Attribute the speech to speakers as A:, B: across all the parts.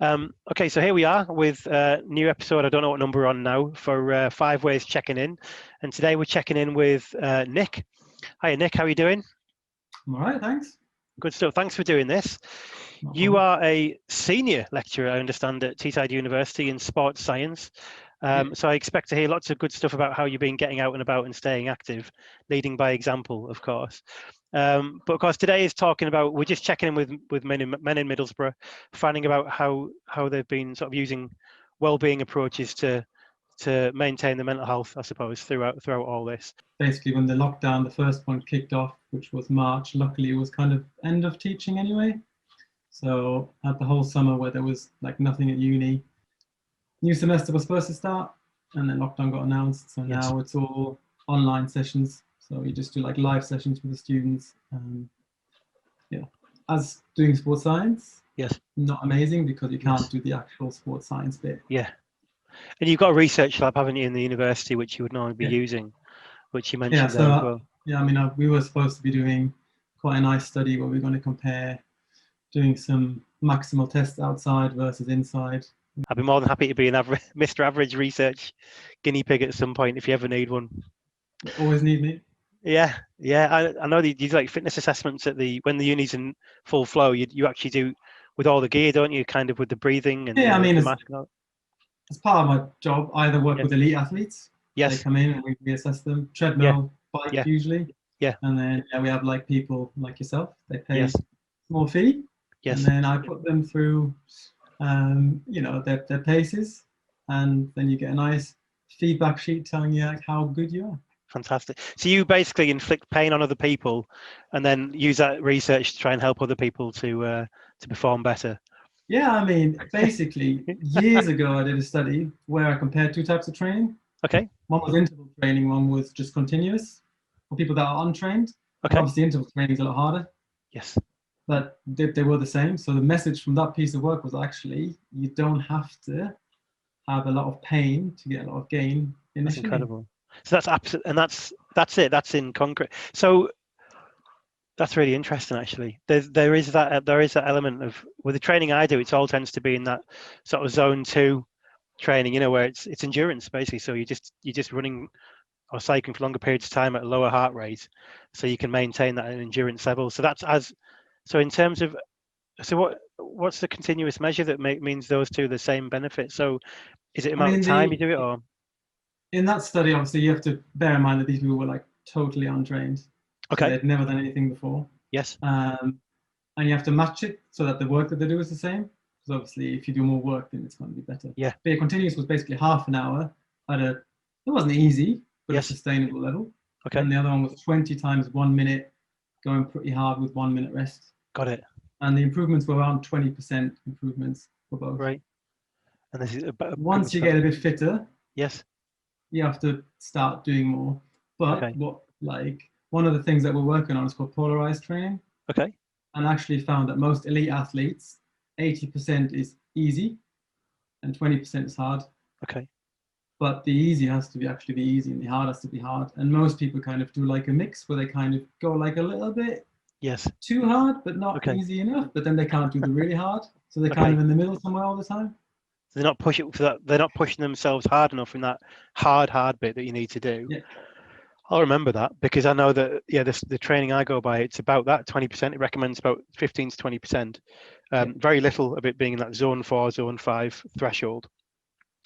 A: Okay, so here we are with a new episode. I don't know what number we're on now for 5 Ways Checking In. And today we're checking in with Nick. Hi, Nick. How are you doing?
B: I'm all right, thanks.
A: Good stuff. Thanks for doing this.
B: No
A: You
B: problem.
A: are a senior lecturer, I understand, at Teesside University in sports science.
B: Yeah.
A: So I expect to hear lots of good stuff about how you've been getting out and about and staying active, leading by example, of course. But of course, today is talking about, we're just checking in with men in Middlesbrough, finding about how they've been sort of using well-being approaches to maintain their mental health, I suppose, throughout all this.
B: Basically, when the lockdown, the first one kicked off, which was March, luckily it was kind of end of teaching anyway. So had the whole summer where there was like nothing at uni. New semester was supposed to start, and then lockdown got announced. So
A: Yes.
B: now it's all online sessions. So you just do like live sessions with the students. Yeah, as doing sports science,
A: Yes.
B: not amazing because you can't
A: Yes.
B: do the actual sports science bit.
A: Yeah. And you've got a research lab, haven't you, in the university, which you would normally be
B: Yeah.
A: using, which you
B: Yeah,
A: mentioned there as
B: so
A: well.
B: yeah, I mean, we were supposed to be doing quite a nice study where we're going to compare doing some maximal tests outside versus inside.
A: I'd be more than happy to be an Mr. Average research guinea pig at some point if you ever need one.
B: You always need me.
A: Yeah. I know you do like fitness assessments at when the uni's in full flow. You actually do with all the gear, don't you? Kind of with the breathing and
B: Yeah, I mean,
A: the mask.
B: as part of my job, I either work
A: Yeah.
B: with elite athletes. They
A: Yes.
B: come in and we assess them.
A: Yeah.
B: Treadmill, bike
A: Yeah.
B: usually.
A: Yeah.
B: And then we have like people like yourself. They pay
A: Yes.
B: a small fee. And
A: Yes.
B: then I put them through, their paces. And then you get a nice feedback sheet telling you like, how good you are.
A: Fantastic. So you basically inflict pain on other people, and then use that research to try and help other people to perform better.
B: Yeah, I mean, basically, years ago, I did a study where I compared two types of training.
A: Okay.
B: One was interval training, one was just continuous for people that are untrained. And
A: Okay.
B: obviously, interval training is a lot harder,
A: Yes.
B: but they were the same. So the message from that piece of work was actually you don't have to have a lot of pain to get a lot of gain initially.
A: That's incredible. So that's absolute, and that's it. That's in concrete. So that's really interesting, actually. There is that element of with the training I do. It all tends to be in that sort of zone 2 training, where it's endurance basically. So you're just running or cycling for longer periods of time at a lower heart rate, so you can maintain that endurance level. So so in terms of what's the continuous measure that means those two are the same benefit? So is it amount of time you do it, or
B: in that study, obviously, you have to bear in mind that these people were like totally untrained.
A: okay?
B: So they'd never done anything before.
A: Yes.
B: And you have to match it so that the work that they do is the same. Because obviously, if you do more work, then it's going to be better.
A: Yeah.
B: But continuous was basically half an hour it wasn't easy, but
A: Yes.
B: a sustainable level.
A: Okay.
B: And the other one was 20 times 1 minute, going pretty hard with 1 minute rest.
A: Got it.
B: And the improvements were around 20% improvements for both.
A: Right. And this is
B: once you get a bit fitter,
A: yes,
B: you have to start doing more. But
A: okay.
B: One of the things that we're working on is called polarized training.
A: Okay.
B: And actually found that most elite athletes, 80% is easy and 20% is hard.
A: Okay.
B: But the easy has to be actually be easy and the hard has to be hard. And most people kind of do like a mix where they kind of go like a little bit too hard, but not easy enough. But then they can't do the really hard. So they're kind of in the middle somewhere all the time.
A: They're not pushing for that. They're not pushing themselves hard enough in that hard bit that you need to do.
B: Yeah.
A: I'll remember that because I know that the training I go by, it's about that 20%. It recommends about 15 to 20%. Very little of it being in that zone 4, zone 5 threshold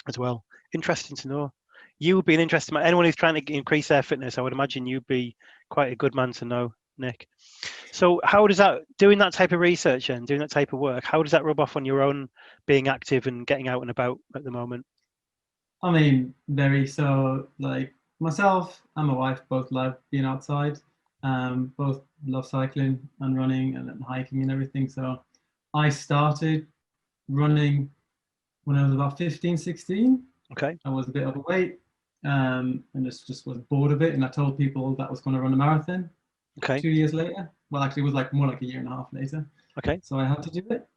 A: as well. Interesting to know. You would be an interesting man. Anyone who's trying to increase their fitness, I would imagine you'd be quite a good man to know, Nick. So how does that, doing that type of research and doing that type of work, how does that rub off on your own being active and getting out and about at the moment?
B: I mean, so like myself and my wife both love being outside. Both love cycling and running and hiking and everything. So I started running when I was about 15, 16.
A: Okay.
B: I was a bit overweight and just was bored of it. And I told people that I was going to run a marathon.
A: Okay.
B: 2 years later. Well, actually, it was like more like a year and a half later.
A: Okay.
B: So I had to do it.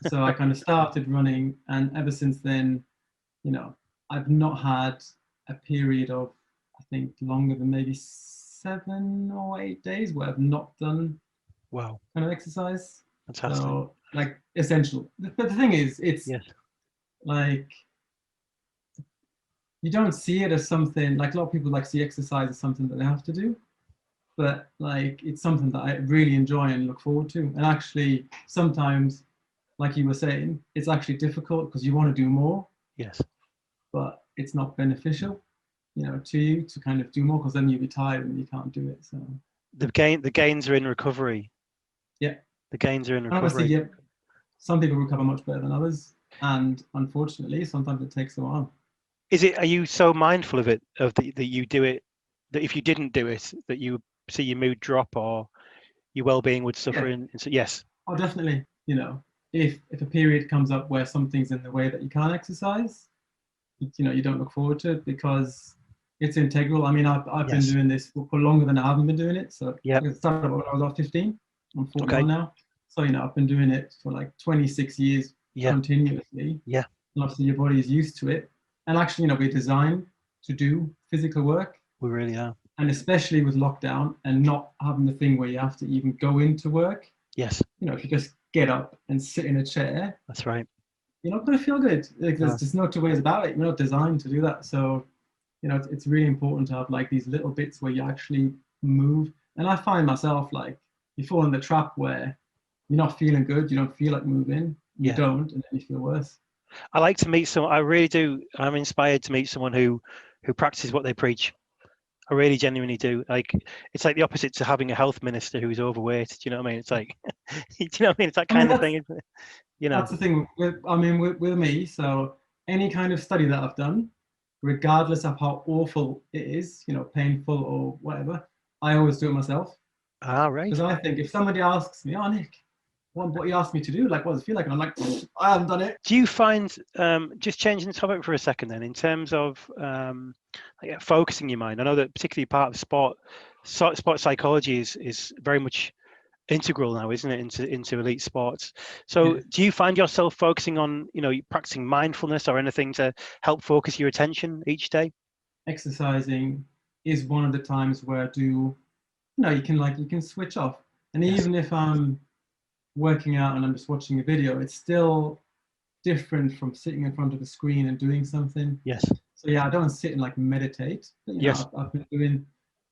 B: So I kind of started running. And ever since then, I've not had a period of, I think, longer than maybe 7 or 8 days where I've not done
A: wow
B: kind of exercise.
A: Fantastic.
B: So like essential. But the thing is, it's
A: Yes.
B: like you don't see it as something like a lot of people like see exercise as something that they have to do, but like it's something that I really enjoy and look forward to. And actually, sometimes, like you were saying, it's actually difficult because you want to do more,
A: Yes.
B: but it's not beneficial, to you to kind of do more because then you'll be tired and you can't do it. So
A: The gains are in recovery.
B: yeah,
A: The gains are in
B: and obviously,
A: recovery.
B: yeah, some people recover much better than others, and unfortunately, sometimes it takes a while.
A: Are you so mindful of it, that you do it, that if you didn't do it, that you see your mood drop or your well-being would suffer
B: Yeah,
A: so yes.
B: oh, definitely. If a period comes up where something's in the way that you can't exercise, you don't look forward to it because it's integral. I mean, I've been
A: Yes.
B: doing this for longer than I haven't been doing it. So
A: Yeah.
B: it started when I was about 15. I'm 41
A: Okay.
B: now. So, I've been doing it for like 26 years
A: Yeah.
B: continuously.
A: Yeah.
B: And obviously your body is used to it. And actually, we're designed to do physical work.
A: We really are.
B: And especially with lockdown and not having the thing where you have to even go into work.
A: Yes.
B: If you just get up and sit in a chair,
A: That's right.
B: you're not going to feel good. Like,
A: No.
B: there's just no two ways about it. You're not designed to do that. So, it's really important to have like these little bits where you actually move. And I find myself like you fall in the trap where you're not feeling good, you don't feel like moving, you
A: Yeah.
B: don't, and then you feel worse.
A: I like to meet someone. I really do. I'm inspired to meet someone who practices what they preach. I really genuinely do. Like, it's like the opposite to having a health minister who's overweight. Do you know what I mean? It's like, do you know what I mean? It's that
B: I mean,
A: kind of thing, isn't it?
B: that's the thing with me. So any kind of study that I've done, regardless of how awful it is, painful or whatever, I always do it myself.
A: Ah, right.
B: Because I think if somebody asks me, oh, Nick, what you asked me to do, like, what does it feel like? And I'm like, I haven't done it.
A: Do you find, just changing the topic for a second then, in terms of focusing your mind? I know that particularly part of sport psychology is very much integral now, isn't it, into elite sports? So
B: Yeah.
A: do you find yourself focusing on, practicing mindfulness or anything to help focus your attention each day?
B: Exercising is one of the times where I do, you can switch off. And
A: Yes.
B: even if I'm working out and I'm just watching a video, it's still different from sitting in front of a screen and doing something.
A: Yes.
B: So yeah, I don't sit and like meditate. But,
A: Yes.
B: I've been doing,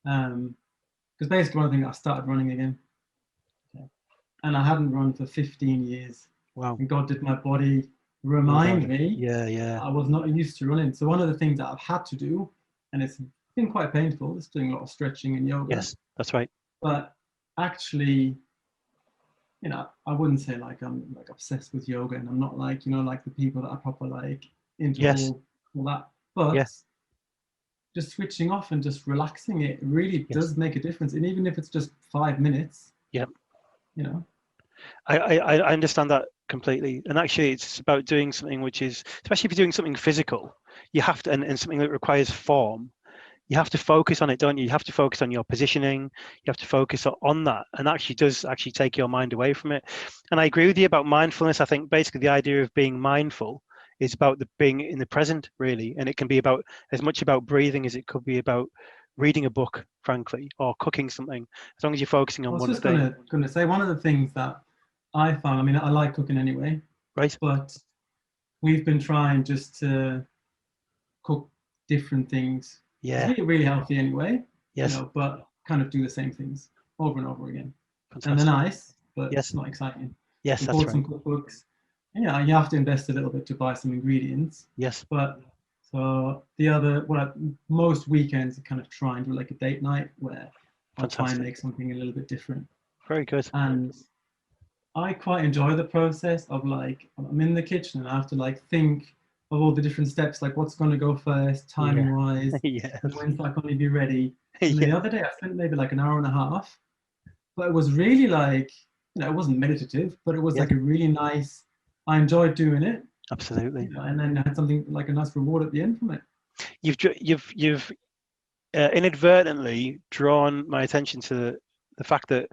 B: because basically one thing I started running again, and I hadn't run for 15 years.
A: Wow.
B: And God did my body remind me
A: Yeah.
B: I was not used to running. So one of the things that I've had to do, and it's been quite painful, is doing a lot of stretching and yoga.
A: Yes, that's right.
B: But actually, I wouldn't say like I'm like obsessed with yoga, and I'm not like like the people that are proper like into
A: Yes.
B: all that. But
A: Yeah.
B: just switching off and just relaxing, it really
A: Yes.
B: does make a difference. And even if it's just 5 minutes,
A: Yep.
B: I
A: I understand that completely. And actually, it's about doing something which is, especially if you're doing something physical, you have to, and something that requires form, you have to focus on it, don't you? You have to focus on your positioning. You have to focus on that, and actually does actually take your mind away from it. And I agree with you about mindfulness. I think basically the idea of being mindful is about being in the present, really, and it can be about as much about breathing as it could be about reading a book, frankly, or cooking something. As long as you're focusing on
B: was
A: one
B: just
A: thing,
B: gonna say one of the things that I found. I mean, I like cooking anyway,
A: right?
B: but we've been trying just to cook different things. It's
A: Yeah.
B: really, really healthy anyway,
A: Yes.
B: but kind of do the same things over and over again. And they're
A: Fantastic.
B: nice, but
A: Yes.
B: it's not exciting.
A: Yes,
B: We
A: that's
B: bought
A: right.
B: some cookbooks. And, you have to invest a little bit to buy some ingredients.
A: Yes.
B: But so most weekends I kind of try and do like a date night where I'll try and
A: Fantastic.
B: make something a little bit different.
A: Very good.
B: And I quite enjoy the process of like I'm in the kitchen and I have to like think of all the different steps, like what's going to go first, timing wise,
A: Yes.
B: when's that going to be ready. And then
A: Yeah.
B: the other day I spent maybe like an hour and a half, but it was really like it wasn't meditative, but it was
A: Yes.
B: like a really nice. I enjoyed doing it,
A: Absolutely.
B: and then I had something like a nice reward at the end from it.
A: You've inadvertently drawn my attention to the fact that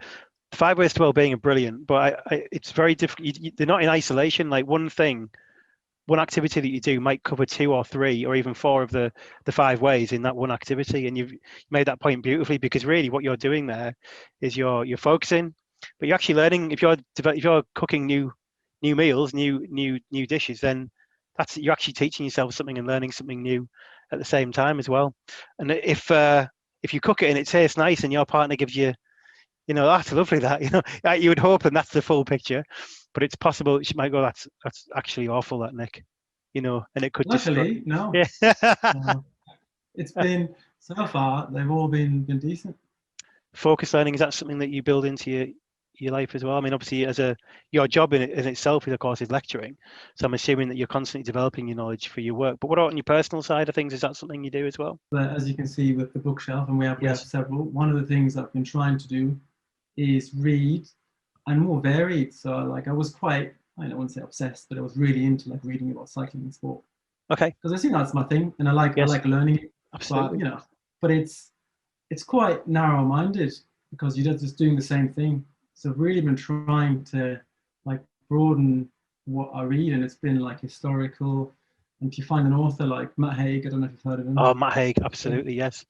A: the 5 ways to well-being are brilliant, but it's very different. They're not in isolation. Like one activity that you do might cover 2 or 3 or even 4 of the 5 ways in that one activity. And you've made that point beautifully, because really what you're doing there is you're focusing, But you're actually learning if you're cooking new meals, new dishes, then you're actually teaching yourself something and learning something new at the same time as well. And if you cook it and it tastes nice and your partner gives you, that's lovely, that, you would hope, and that's the full picture, but it's possible she might go, that's actually awful, that, Nick, and it could
B: Luckily, no.
A: Yeah.
B: It's been, so far, they've all been decent.
A: Focus learning, is that something that you build into your life as well? I mean, obviously, your job in itself, of course, is lecturing, so I'm assuming that you're constantly developing your knowledge for your work. But what about on your personal side of things? Is that something you do as well?
B: But as you can see with the bookshelf, and we have
A: Yes.
B: several, one of the things I've been trying to do is read and more varied. So like I was quite, I don't want to say obsessed, but I was really into like reading about cycling and sport.
A: Okay.
B: Because I think that's my thing, and I like learning it.
A: Absolutely.
B: But it's quite narrow-minded because you're just doing the same thing. So I've really been trying to like broaden what I read, and it's been like historical. And if you find an author like Matt Haig, I don't know if you've heard of him.
A: Oh, Matt Haig, absolutely, yes.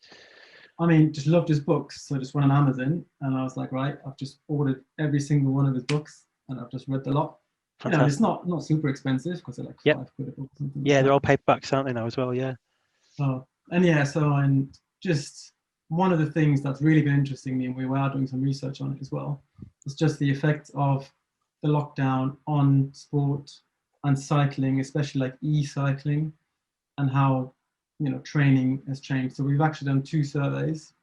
B: I mean, just loved his books. So I just went on Amazon and I was like, right, I've just ordered every single one of his books and I've just read the lot.
A: Fantastic.
B: It's not super expensive because they're like £5 a book or something.
A: Yeah, they're all paperbacks, aren't they, now as well? Yeah.
B: And just one of the things that's really been interesting me, and we were doing some research on it as well, is just the effect of the lockdown on sport and cycling, especially like e-cycling, and how training has changed. So we've actually done 2 surveys,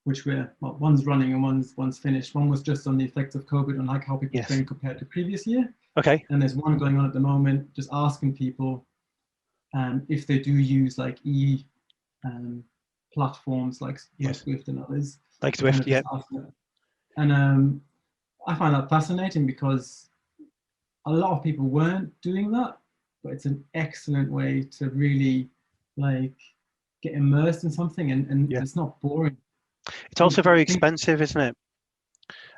B: which one's running and one's finished. One was just on the effects of COVID on like how people train compared to previous year.
A: Okay.
B: And there's one going on at the moment, just asking people if they do use like platforms like Zwift and others.
A: Like Zwift, yeah.
B: And I find that fascinating because a lot of people weren't doing that, but it's an excellent way to really like get immersed in something, and it's not boring.
A: It's also very expensive, isn't it?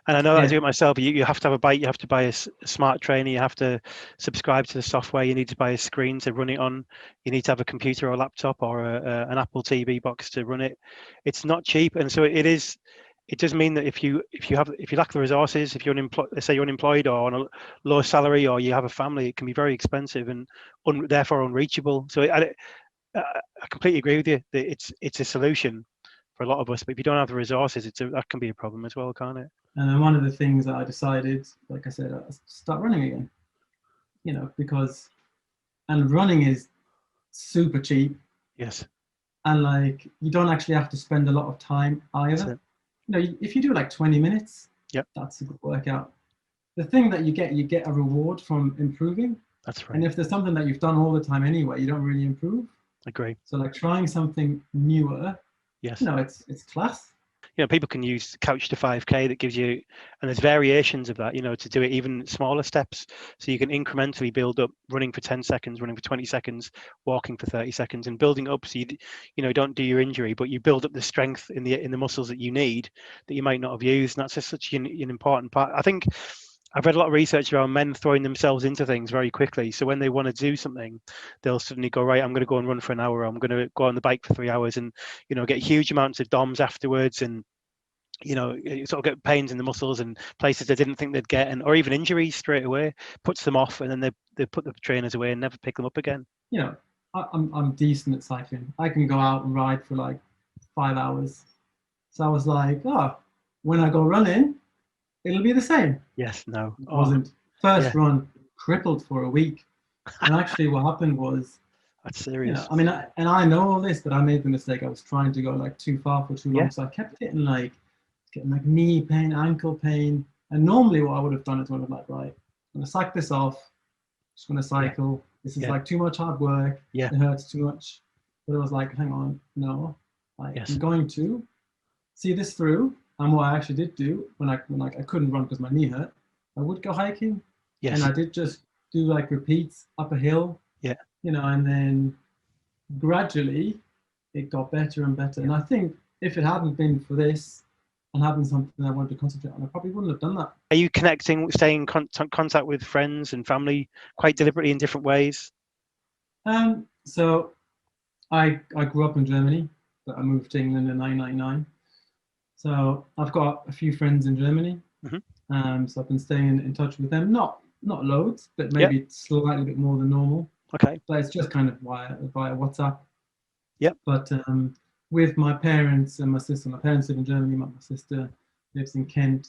A: And I know that I do it myself. You have to have a bike. You have to buy a smart trainer. You have to subscribe to the software. You need to buy a screen to run it on. You need to have a computer or a laptop or an Apple TV box to run it. It's not cheap, and so it is. It does mean that if you lack the resources, if you're let's say you're unemployed or on a low salary, or you have a family, it can be very expensive and therefore unreachable. So I completely agree with you that it's a solution for a lot of us, but if you don't have the resources, that can be a problem as well, can't it?
B: And then one of the things that I decided, like I said, start running again. Because running is super cheap.
A: Yes.
B: And like you don't actually have to spend a lot of time either. If you do like 20 minutes, that's a good workout. The thing that you get a reward from improving.
A: That's right.
B: And if there's something that you've done all the time anyway, you don't really improve.
A: Agree.
B: So like trying something newer.
A: Yes.
B: It's class.
A: People can use Couch to 5K that gives you, and there's variations of that, to do it even smaller steps. So you can incrementally build up running for 10 seconds, running for 20 seconds, walking for 30 seconds, and building up so you don't do your injury, but you build up the strength in the muscles that you need that you might not have used. And that's just such an important part. I think I've read a lot of research around men throwing themselves into things very quickly. So when they want to do something, they'll suddenly go, right, I'm going to go and run for an hour. I'm going to go on the bike for 3 hours and, get huge amounts of DOMs afterwards. And, you sort of get pains in the muscles and places they didn't think they'd get, or even injuries straight away, puts them off. And then they put the trainers away and never pick them up again.
B: I'm decent at cycling. I can go out and ride for like 5 hours. So I was like, when I go running, it'll be the same.
A: Yes, no.
B: It wasn't. First run, crippled for a week. And actually what happened was...
A: That's serious.
B: I know all this, but I made the mistake. I was trying to go like too far for too long. So I kept getting like knee pain, ankle pain. And normally what I would have done is I would have like, right, I'm going to sack this off. Just going to cycle. This is like too much hard work. It hurts too much. But it was like, hang on, no. I'm going to see this through. And what I actually did do when I couldn't run because my knee hurt, I would go hiking. And I did just do like repeats up a hill. And then gradually it got better and better. And I think if it hadn't been for this and having something I wanted to concentrate on, I probably wouldn't have done that.
A: Are you staying in contact with friends and family quite deliberately in different ways?
B: So I grew up in Germany, but I moved to England in 1999. So I've got a few friends in Germany. So I've been staying in touch with them, not loads, but maybe slightly bit more than normal.
A: Okay.
B: But it's just kind of via WhatsApp.
A: Yep.
B: But with my parents and my sister, my parents live in Germany, my sister lives in Kent.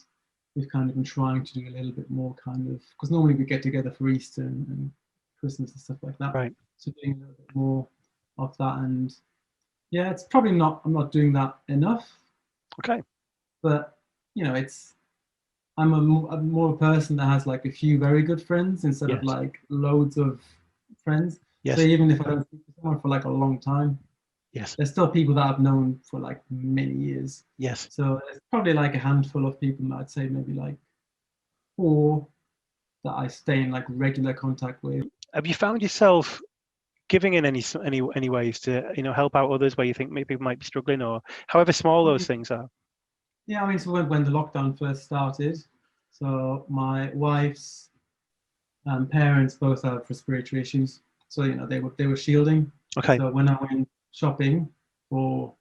B: We've kind of been trying to do a little bit more kind of, because normally we get together for Easter and Christmas and stuff like that.
A: Right.
B: So doing a little bit more of that. And yeah, it's probably not, I'm not doing that enough.
A: Okay.
B: But, you know, I'm more a person that has like a few very good friends instead of like loads of friends.
A: Yes.
B: So even if I don't speak to someone for like a long time, there's still people that I've known for like many years.
A: Yes.
B: So it's probably like a handful of people, I'd say maybe like 4 that I stay in like regular contact with.
A: Have you found yourself giving in any ways to, you know, help out others where you think maybe people might be struggling, or however small those things are?
B: Yeah, I mean, so when the lockdown first started, so my wife's parents both have respiratory issues, so you know they were shielding.
A: Okay.
B: So when I went shopping for,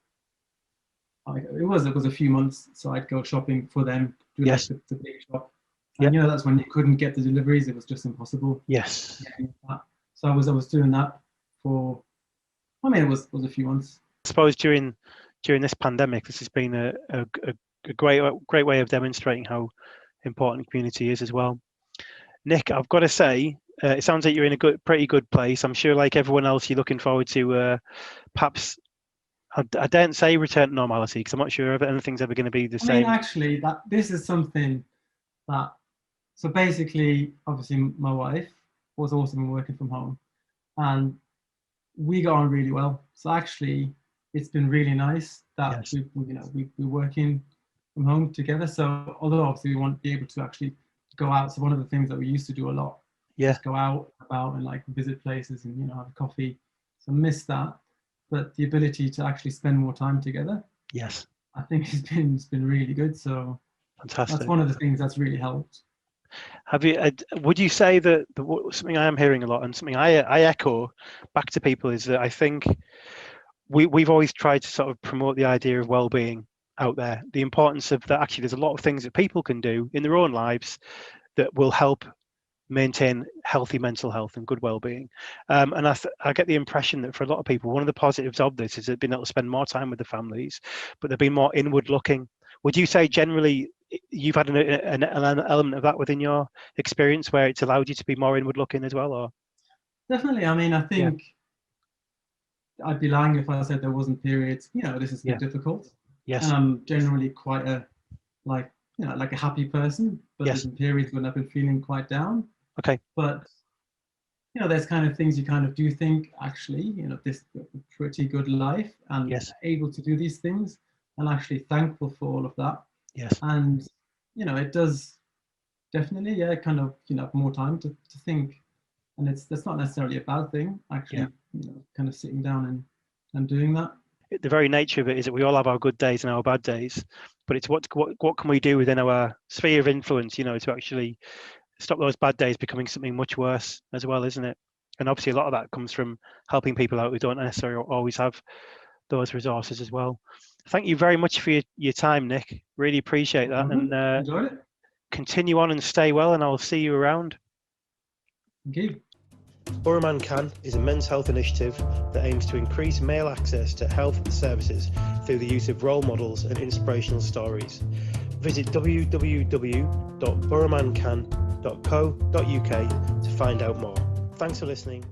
B: it was a few months, so I'd go shopping for them, do like the big shop, and you know that's when you couldn't get the deliveries; it was just impossible.
A: Yes.
B: So I was doing that for, I mean, it was a few months.
A: I suppose during this pandemic, this has been a great way of demonstrating how important community is as well. Nick, I've got to say, it sounds like you're in a pretty good place. I'm sure, like everyone else, you're looking forward to perhaps, I daren't say return to normality, because I'm not sure if anything's ever going to be the same.
B: I mean, actually, this is something that, so basically, obviously, my wife was also been working from home, and we got on really well. So actually, it's been really nice that we're working from home together. So although obviously we want to be able to actually go out, so one of the things that we used to do a lot, just go out about and like visit places and, you know, have a coffee. So miss that, but the ability to actually spend more time together, I think it's been really good. So
A: fantastic.
B: That's one of the things that's really helped.
A: Have you? Would you say that something I am hearing a lot, and something I echo back to people, is that I think we've always tried to sort of promote the idea of well-being out there, the importance of that. Actually, there's a lot of things that people can do in their own lives that will help maintain healthy mental health and good well-being. And I get the impression that for a lot of people, one of the positives of this is they've been able to spend more time with the families, but they've been more inward looking. Would you say generally you've had an element of that within your experience where it's allowed you to be more inward looking as well? Or
B: definitely. I mean, I think I'd be lying if I said there wasn't periods, you know, this has been difficult.
A: Yes.
B: And I'm generally quite a like a happy person, but there's been periods when I've been feeling quite down.
A: Okay.
B: But you know, there's kind of things you kind of do think, actually, you know, this is a pretty good life and able to do these things, and actually thankful for all of that.
A: Yes.
B: And you know, it does definitely, kind of, you know, have more time to think. And that's not necessarily a bad thing, actually, you know, kind of sitting down and doing that.
A: The very nature of it is that we all have our good days and our bad days, but it's what can we do within our sphere of influence, you know, to actually stop those bad days becoming something much worse as well, isn't it? And obviously a lot of that comes from helping people out who don't necessarily always have those resources as well. Thank you very much for your time, Nick. Really appreciate that. And
B: enjoyed it.
A: Continue on and stay well, and I'll see you around.
B: Thank you.
A: BoroManCan is a men's health initiative that aims to increase male access to health services through the use of role models and inspirational stories. Visit www.boromancan.co.uk to find out more. Thanks for listening.